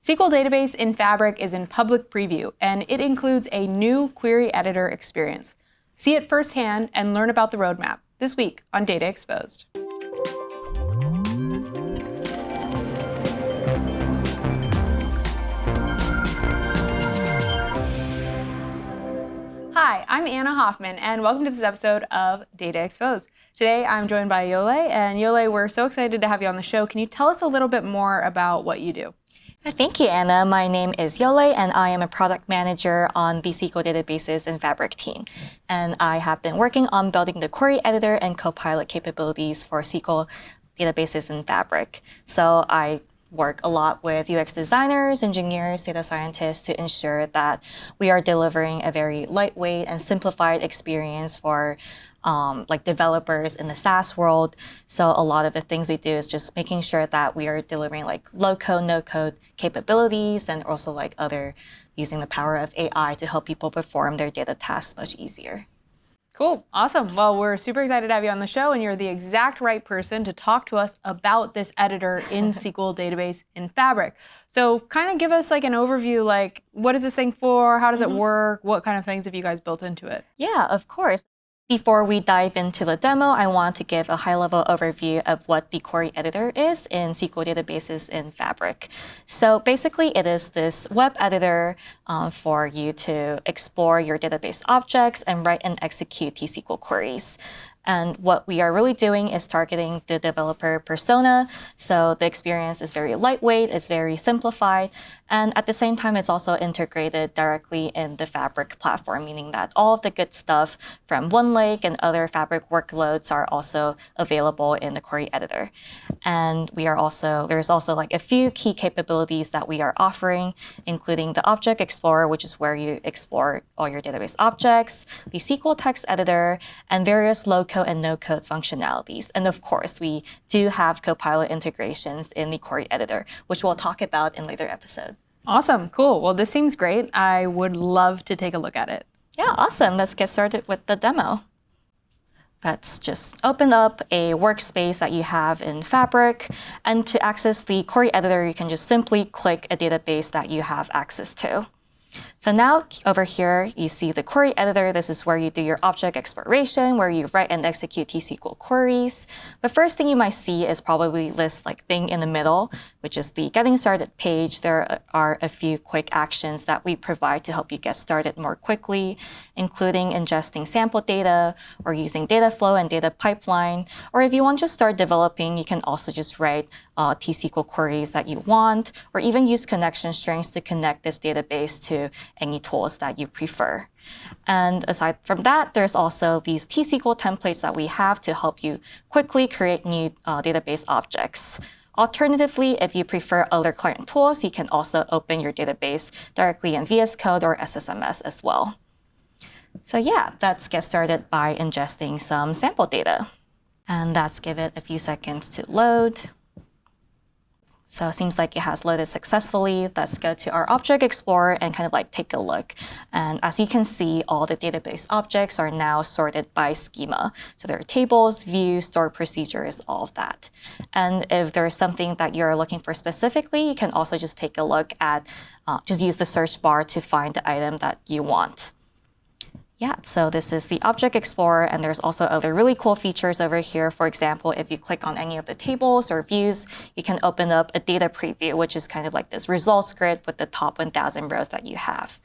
SQL Database in Fabric is in public preview, and it includes a new query editor experience. See it firsthand and learn about the roadmap this week on Data Exposed. Hi, I'm Anna Hoffman, and welcome to this episode of Data Exposed. Today, I'm joined by Yole, and Yole, we're so excited to have you on the show. Can you tell us a little bit more about what you do? Thank you, Anna. My name is Yole, and I am a product manager on the SQL Databases and Fabric team. And I have been working on building the query editor and Copilot capabilities for SQL Databases and Fabric. So I work a lot with UX designers, engineers, data scientists to ensure that we are delivering a very lightweight and simplified experience for developers in the SaaS world. So a lot of the things we do is just making sure that we are delivering low code, no code capabilities, and also using the power of AI to help people perform their data tasks much easier. Cool, awesome. Well, we're super excited to have you on the show, and you're the exact right person to talk to us about this editor in SQL Database in Fabric. So kind of give us an overview, what is this thing for? How does it work? What kind of things have you guys built into it? Yeah, of course. Before we dive into the demo, I want to give a high-level overview of what the query editor is in SQL Databases in Fabric. So basically, it is this web editor for you to explore your database objects and write and execute T-SQL queries. And what we are really doing is targeting the developer persona. So the experience is very lightweight, it's very simplified, and at the same time, it's also integrated directly in the Fabric platform, meaning that all of the good stuff from OneLake and other Fabric workloads are also available in the query editor. And there's also a few key capabilities that we are offering, including the Object Explorer, which is where you explore all your database objects, the SQL text editor, and various low-code and no-code functionalities. And of course, we do have Copilot integrations in the query editor, which we'll talk about in later episodes. Awesome, cool. Well, this seems great. I would love to take a look at it. Yeah, awesome. Let's get started with the demo. Let's just open up a workspace that you have in Fabric. And to access the query editor, you can just simply click a database that you have access to. So now over here, you see the query editor. This is where you do your object exploration, where you write and execute T-SQL queries. The first thing you might see is probably this thing in the middle, which is the getting started page. There are a few quick actions that we provide to help you get started more quickly, including ingesting sample data or using data flow and data pipeline. Or if you want to start developing, you can also just write T-SQL queries that you want, or even use connection strings to connect this database to any tools that you prefer. And aside from that, there's also these T-SQL templates that we have to help you quickly create new database objects. Alternatively, if you prefer other client tools, you can also open your database directly in VS Code or SSMS as well. So yeah, let's get started by ingesting some sample data. And let's give it a few seconds to load. So it seems like it has loaded successfully. Let's go to our Object Explorer and take a look. And as you can see, all the database objects are now sorted by schema. So there are tables, views, stored procedures, all of that. And if there's something that you're looking for specifically, you can also just take a look at, just use the search bar to find the item that you want. Yeah, so this is the Object Explorer, and there's also other really cool features over here. For example, if you click on any of the tables or views, you can open up a data preview, which is this results grid with the top 1,000 rows that you have.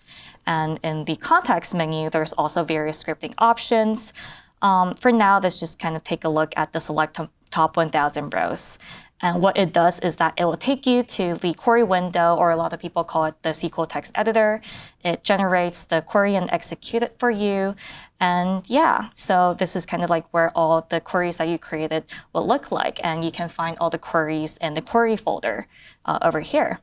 And in the context menu, there's also various scripting options. For now, let's just take a look at the select top 1,000 rows. And what it does is that it will take you to the query window, or a lot of people call it the SQL text editor. It generates the query and execute it for you. And yeah, so this is where all the queries that you created will look like. And you can find all the queries in the query folder over here.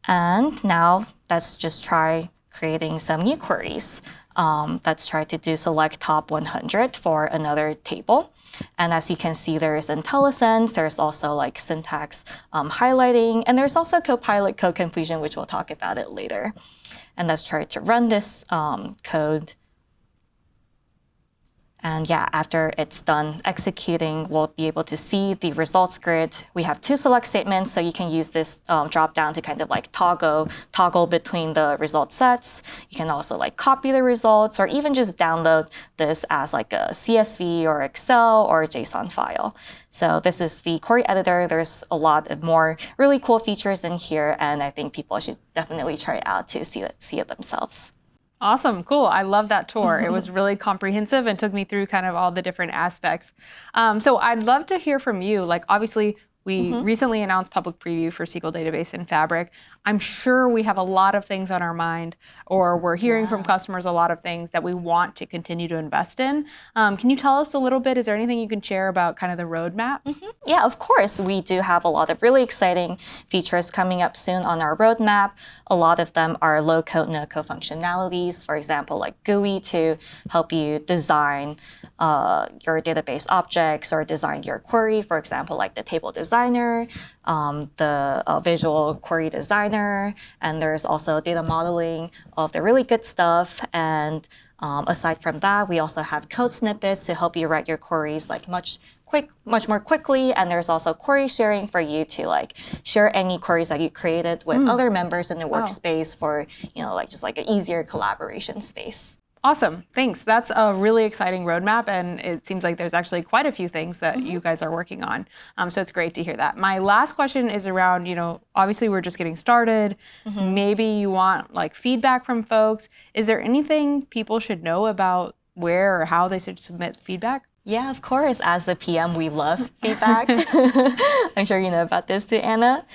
And now let's just try creating some new queries. Let's try to do select top 100 for another table. And as you can see, there is IntelliSense. There's also syntax highlighting, and there's also Copilot code completion, which we'll talk about it later. And let's try to run this code. And yeah, after it's done executing, we'll be able to see the results grid. We have 2 select statements, so you can use this drop down to kind of like toggle between the result sets. You can also like copy the results or even just download this as like a CSV or Excel or JSON file. So this is the query editor. There's a lot of more really cool features in here, and I think people should definitely try it out to see it themselves. Awesome, cool. I love that tour. It was really comprehensive and took me through kind of all the different aspects. So I'd love to hear from you. Like, obviously, we recently announced public preview for SQL Database in Fabric. I'm sure we have a lot of things on our mind, or we're hearing from customers a lot of things that we want to continue to invest in. Can you tell us a little bit? Is there anything you can share about kind of the roadmap? Yeah, of course. We do have a lot of really exciting features coming up soon on our roadmap. A lot of them are low-code, no-code functionalities. For example, like GUI to help you design your database objects or design your query. For example, like the table designer, the visual query designer, and there's also data modeling of the really good stuff. And aside from that, we also have code snippets to help you write your queries like much more quickly. And there's also query sharing for you to like share any queries that you created with other members in the workspace for, like just like an easier collaboration space. Awesome, thanks. That's a really exciting roadmap, and it seems like there's actually quite a few things that you guys are working on. So it's great to hear that. My last question is around, obviously we're just getting started. Maybe you want like feedback from folks. Is there anything people should know about where or how they should submit feedback? Yeah, of course. As the PM, we love feedback. I'm sure you know about this too, Anna.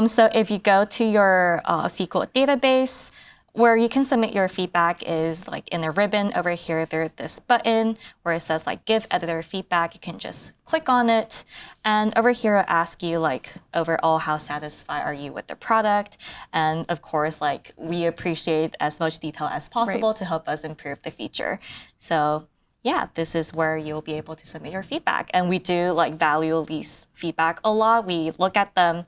So if you go to your SQL database, where you can submit your feedback is like in the ribbon over here, there's this button where it says like give editor feedback. You can just click on it. And over here, it'll ask you like overall, how satisfied are you with the product? And of course, like we appreciate as much detail as possible to help us improve the feature. So yeah, this is where you'll be able to submit your feedback. And we do like value these feedback a lot. We look at them,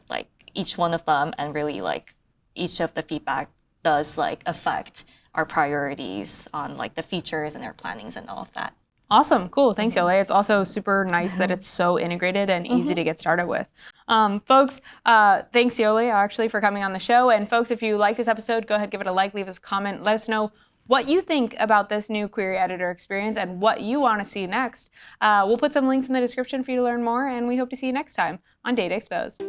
like each one of them, and really like each of the feedback does like affect our priorities on like the features and our plannings and all of that. Awesome, cool. Thanks, Yole. It's also super nice that it's so integrated and easy to get started with. Folks, thanks, Yole, actually, for coming on the show. And folks, if you like this episode, go ahead, give it a like, leave us a comment, let us know what you think about this new query editor experience and what you want to see next. We'll put some links in the description for you to learn more, and we hope to see you next time on Data Exposed.